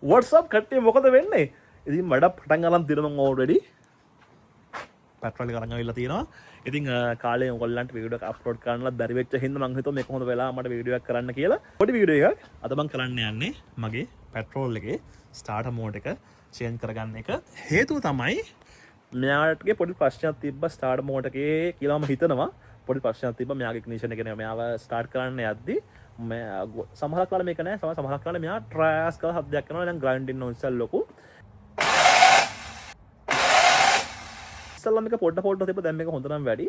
what's up කට්ටිය මොකද වෙන්නේ? ඉතින් වැඩ පටන් ගන්න තියෙනවා මම already. පැට්‍රෝල් එක අරන් ආවිල්ලා තියෙනවා. ඉතින් කාලේ ඔයගොල්ලන්ට වීඩියෝ එකක් අප්ලෝඩ් කරන්නත් බැරි වෙච්ච හින්දා මම හිතුවා මේක හොඳ වෙලා මට වීඩියෝ එකක් කරන්න කියලා. පොඩි වීඩියෝ එකක්. අද මම කරන්න යන්නේ මගේ පැට්‍රෝල් එකේ ස්ටාර්ටර් මෝඩ් එක චේන්ජ් කරගන්න එක. හේතුව තමයි මෙයාටගේ පොඩි ප්‍රශ්නයක් තිබ්බා ස්ටාර්ටර් මෝඩ් එකේ කියලා මම හිතනවා. පොඩි ප්‍රශ්නයක් තිබ්බා මෙයාගේ ඉග්නිෂන් එකේ මෙයාව ස්ටාර්ට් කරන්න යද්දී සමහරක් කාලේ මේක නෑ සමහරක් කාලේ මෙයා ට්‍රයස් කරලා හදයක් කරනවා දැන් ග්‍රයින්ඩින් නොයිස් එක ලොකු ඉස්සල්ලා මේක පොඩ්ඩ තිබ්බ දැන් මේක හොඳ නම් වැඩි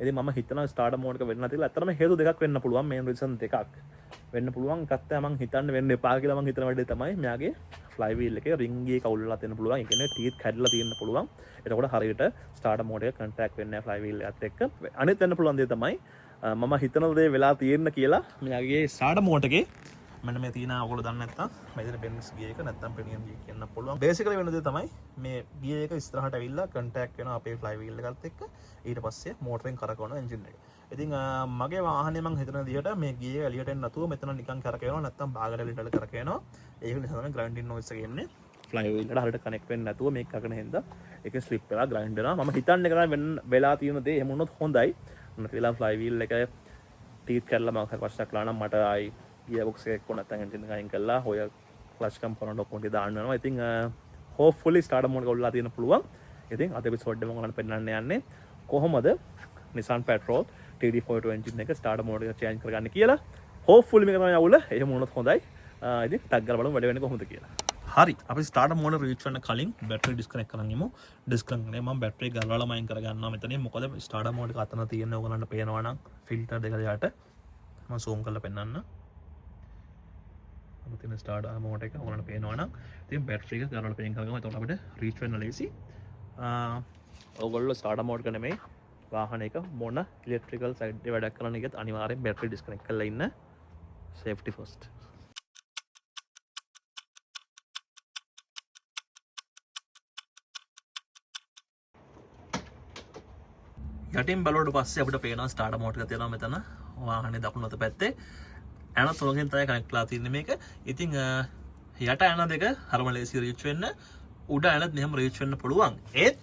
ඉතින් මම හිතනවා ස්ටාර්ටර් මෝඩ් එක වෙන්න නැතිලා ඇත්තටම හේතු දෙකක් වෙන්න පුළුවන් මේන් රීසන් දෙකක් වෙන්න පුළුවන් එකක් තමයි මම හිතන්නේ වෙන්න එපා කියලා මම හිතන වැඩේ තමයි මෙයාගේ ෆ්ලයි වීල් එකේ රින්ග් එක අවුල්ලා තියෙන්න පුළුවන් ඒ කියන්නේ ටීත් කැඩලා තියෙන්න පුළුවන් එතකොට හරියට ස්ටාර්ටර් මෝඩ් එක කන්ටැක්ට් වෙන්නේ නැහැ ෆ්ලයි වීල් එකත් එක්ක අනිත් වෙන්න පුළුවන් දේ තමයි මම හිතන දේ වෙලා තියෙන්න කියලා මෙයාගේ ස්ටාර්ටර් මෝඩ් එකේ මෙන්න මේ තියෙන ඔයගොල්ලෝ දන්නේ නැත්නම් මෙතන බෙන්ස් ගියර් එක නැත්නම් ප්‍රීමියම් ගියර් කියන්න පුළුවන් බේසිකලි වෙන දේ තමයි මේ ගියර් එක ඉස්සරහට ඇවිල්ලා කන්ටැක්ට් වෙනවා අපේ ෆ්ලයි වීල් එකත් එක්ක ඊට පස්සේ මෝටරෙන් කරකවන එන්ජින් එක. ඉතින් මගේ වාහනේ මම හිතන විදිහට මේ ගියර් එළියට එන්න නැතුව මෙතන නිකන් කරකවනවා නැත්නම් බාගට එළියට කරකවනවා. ඒක නිසා තමයි ග්‍රයින්ඩින් නොයිස් එක එන්නේ. ෆ්ලයි වීල් එකට හරියට කනෙක්ට් වෙන්නේ නැතුව මේක කරගෙන හින්දා ඒක ස්ලිප් වෙලා ග්‍රයින්ඩ් වෙනවා. මම හිතන්නේ කරන්නේ වෙලා තියෙන දේ එහෙම වුණොත් හොඳයි. නැති වෙලා ෆ්ලයි වීල් එක ටීත් කරලා මම ප්‍රශ්නයක් ලා නම් මට ආයි ගියර් බොක්ස් එක කො නැත්නම් එන්ජින් එක අයින් කරලා ඔය ක්ලච් කම්පොනන්ට් ඔක්කොම ටික දාන්න වෙනවා. ඉතින් hopefully starter mode එක ඔල්ලා තියෙන පුළුවන්. ඉතින් අද එපිසෝඩ් එක මම ඔයාලට පෙන්නන්න යන්නේ කොහොමද Nissan Patrol TD42 එන්ජින් එක starter mode එක change කරගන්න කියලා. hopefully මේක තමයි අවුල. එහෙම වුණොත් හොඳයි. ඉතින් ටග් ගාලා බලමු වැඩ වෙන්නේ කොහොමද කියලා. හරි අපි ස්ටාර්ටර් මෝඩ් රීච් වෙන්න කලින් බැටරි ඩිස්කනෙක්ට් කරන් යමු. ඩිස්කනෙක්ට් කරන්නේ මම බැටරි ගලවලා මයින් කරගන්නවා මෙතන. මොකද ස්ටාර්ටර් මෝඩ් එක අතන තියෙන ඕගලන්ට පේනවා නම් ෆිල්ටර් දෙක යට මම zoom කරලා පෙන්නන්න. අපිට තියෙන ස්ටාර්ටර් මෝඩ් එක ඕගලන්ට පේනවා නම් ඉතින් බැටරි එක ගලවලා පෙන් කරගමු. එතකොට අපිට රීච් වෙන්න ලේසි. ඕගොල්ලෝ ස්ටාර්ටර් මෝඩ් එක නෙමෙයි වාහන එක මොන ඉලෙක්ට්‍රිකල් සයිඩ් එකේ වැඩක් කරන එකත් අනිවාර්යෙන් බැටරි ඩිස්කනෙක්ට් කරලා ඉන්න. safety first. යටින් බලුවට පස්සේ අපිට පේනවා ස්ටාර්ටර් මෝඩ් එක තියෙනවා මෙතන වාහනේ දකුණු අත පැත්තේ ඇන තුනකින් තමයි කනෙක්ට් ලා තියෙන්නේ මේක. ඉතින් යට ඇන දෙක හරම ලේසි රීච් වෙන්න උඩ ඇනත් මෙහෙම රීච් වෙන්න පුළුවන්. ඒත්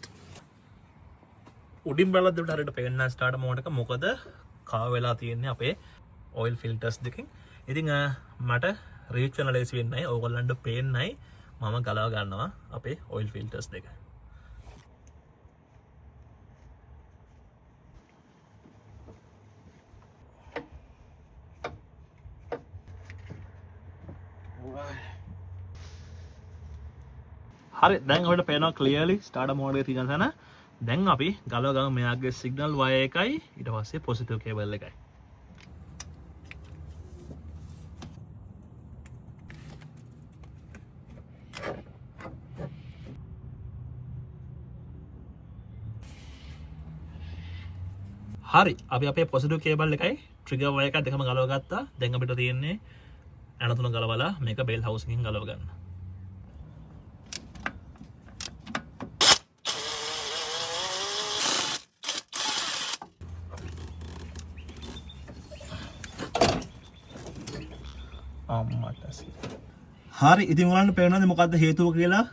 උඩින් බලද්දී අපිට හරියට පේන්නේ ස්ටාර්ටර් මෝඩ් එක මොකද කාව වෙලා තියෙන්නේ අපේ ඔයිල් ෆිල්ටර්ස් දෙකෙන්. ඉතින් මට රීච් වෙන්න ලේසි වෙන්නේ නැහැ. ඕගොල්ලන්ට පේන්නයි මම ගලව ගන්නවා අපේ ඔයිල් ෆිල්ටර්ස් දෙක. හරි දැන් අපිට පේනවා ක්ලියර්ලි ස්ටාර්ටර් මෝඩ් එකේ තියෙන තැන. දැන් අපි ගලව ගමු මෙයාගේ සිග්නල් වයර් එකයි ඊට පස්සේ පොසිටිව් කේබල් එකයි. හරි අපි අපේ පොසිටිව් කේබල් එකයි ට්‍රිගර් වයර් එකයි දෙකම ගලව ගත්තා. දැන් අපිට තියෙන්නේ ඇන තුන ගලවලා මේක බේල් හවුස් එකකින් ගලව ගන්න. හරි ඉතින් ඔයාලන්ට පේනවද මොකද්ද හේතුව කියලා?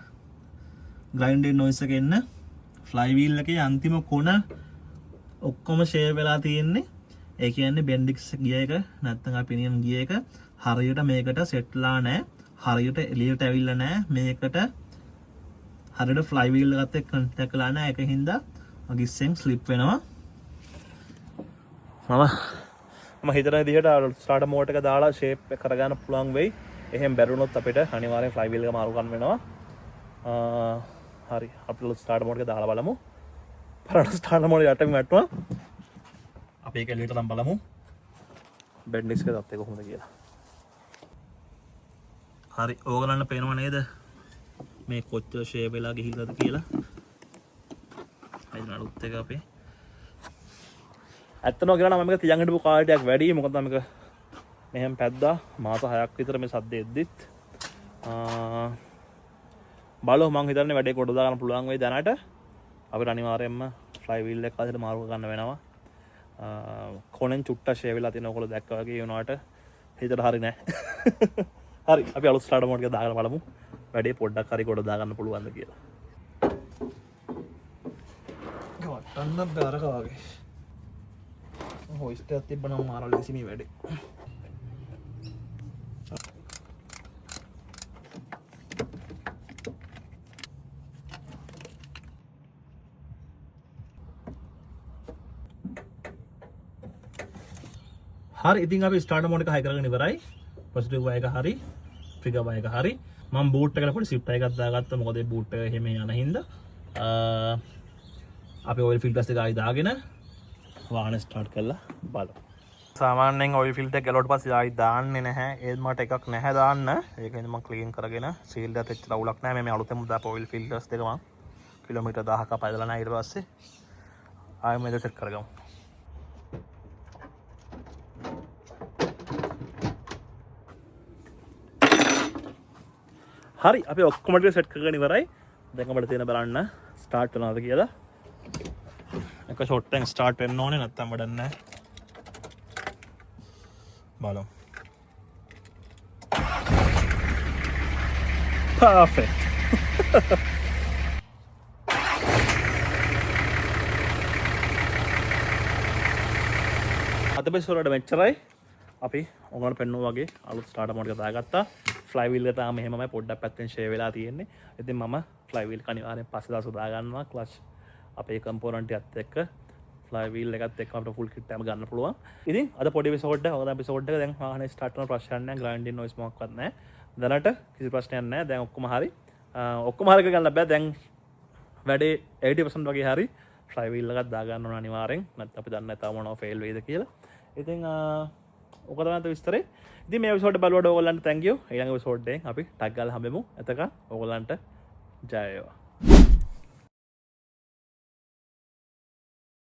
ග්‍රයින්ඩින් නොයිස් එක එන්න ෆ්ලයි වීල් එකේ අන්තිම කොන ඔක්කොම ෂේර් වෙලා තියෙන්නේ. ඒ කියන්නේ බෙන්ඩික්ස් ගියර් එක නැත්නම් ආ පිනියම් ගියර් එක හරියට මේකට සෙට්ලා නැහැ. හරියට එළියට ඇවිල්ලා නැහැ. මේකට හරියට ෆ්ලයි වීල් එකත් එක්ක කන්ටැක්ට් කරලා නැහැ. ඒකින්ද අගිස්සෙන් ස්ලිප් වෙනවා. මම හිතන විදිහට ස්ටාර්ටර් මෝඩ් එක දාලා ෂේප් එක කරගන්න පුළුවන් වෙයි. එහෙම බැරුණොත් අපිට අනිවාර්යෙන් ෆ්ලයි වීල් එක මාරු කරන්න වෙනවා. හරි අපි ස්ටාර්ටර් මෝඩ් එක දාලා බලමු. පරණ ස්ටාර්ටර් මෝඩ් යටම වැටුණා. අපි ඒක එළියට නම් බලමු. බෙන්ඩික්ස් එකේ තත්ත්වය කොහොමද කියලා. හරි ඕගලන්ට පේනව නේද? මේ කොච්චර ෂේප් වෙලා ගිහිල්ලාද කියලා. අයින් අලුත් එක අපේ ඇත්තම කියනවා මම මේක තියන් හිටපු කාලයක් වැඩි. මොකද මම මේක මෙහෙම පැද්දා මාස 6ක් විතර මේ සද්ද එද්දිත් බලමු මං හිතන්නේ වැඩේ කොට දාගන්න පුළුවන් වෙයි දැනට. අපිට අනිවාර්යයෙන්ම ෆ්ලයි වීල් එක අතට මාරු කරන්න වෙනවා. කොනෙන් චුට්ටක් ෂේ වෙලා තියෙන ඔයගොල්ලෝ දැක්කා වගේ වුණාට හිතට හරි නෑ. හරි අපි අලුත් ස්ටාර්ටර් මෝඩ් එක දාගෙන බලමු වැඩේ පොඩ්ඩක් හරි කොට දාගන්න පුළුවන්ද කියලා. වටන්න බැරක වගේ. හොයිස්ට් එකක් තිබ්බනම් මාර ලේසි මේ වැඩේ. හරි ඉතින් අපි ස්ටාර්ටර් මෝඩ් එක හයි කරගෙන ඉවරයි. පොසිටිව් වයර් එක හරි, ට්‍රිගර් වයර් එක හරි. මම බූට් එකට පොඩි සිප් එකක් දාගත්තා. මොකද මේ බූට් එක එහෙම යන හින්දා අපි ඔයිල් ෆිල්ටර්ස් එක ආයි දාගෙන වාහන ස්ටාර්ට් කරලා බලමු. සාමාන්‍යයෙන් ඔයිල් ෆිල්ටර් එක ගලවට පස්සේ ආයි දාන්නේ නැහැ. ඒත් මට එකක් නැහැ දාන්න. ඒකෙන් මම ක්ලීන් කරගෙන සීල් එකත් එච්චර අවුලක් නැහැ. මේ අලුතෙන් දාපු ඔයිල් ෆිල්ටර්ස් දෙක මම කිලෝමීටර් 1000ක් පදලා නැහැ. ඊට පස්සේ ආයෙ මේක සෙට් කරගමු. හරි අපි ඔක්කොම ටික සෙට් කරගෙන ඉවරයි. දැන් අපිට තියෙන බලන්න ස්ටාර්ට් වෙනවද කියලා. එක ෂොට් එකෙන් ස්ටාර්ට් වෙන්න ඕනේ නැත්නම් වැඩක් නැහැ. බලමු. Perfect. අද බෙසොරට මෙච්චරයි. අපි ඔයගොල්ලන්ට පෙන්නුවා වගේ අලුත් ස්ටාර්ටර් මෝඩ් එක දාගත්තා. ෆ්ලයි වීල් එක තාම එහෙමමයි පොඩ්ඩක් පැත්තෙන් ෂේ වෙලා තියෙන්නේ. ඉතින් මම ෆ්ලයි වීල් අනිවාර්යෙන් පස්සේ දාලා සුදා ගන්නවා. ක්ලච් අපේ කම්පොනන්ට් එකත් එක්ක ෆ්ලයි වීල් එකත් එක්ක අපිට ෆුල් කිට් එකම ගන්න පුළුවන්. ඉතින් අද පොඩි එපිසෝඩ් එක, ඔය එපිසෝඩ් එක දැන් වාහනේ ස්ටාර්ට් කරන ප්‍රශ්නයක් නැහැ. ග්‍රයින්ඩින් නොයිස් මොකක්වත් නැහැ. දැනට කිසි ප්‍රශ්නයක් නැහැ. දැන් ඔක්කොම හරි. ඔක්කොම හරි ගන්න බෑ. දැන් වැඩේ 80% වගේ හරි. ෆ්ලයි වීල් එකක් දා ගන්න ඕන අනිවාර්යෙන්. නැත්නම් අපි දන්නේ නැහැ තාම මොනව ෆේල් වෙයිද කියලා. ඉතින් ඔක තමයි විස්තරේ. ඉතින් මේ එපිසෝඩ් බලුවට ඕගොල්ලන්ට thank you. ඊළඟ එපිසෝඩ් එකෙන් අපි ටග් ගාලා හම්බෙමු. එතකන් ඕගොල්ලන්ට ජය වේවා.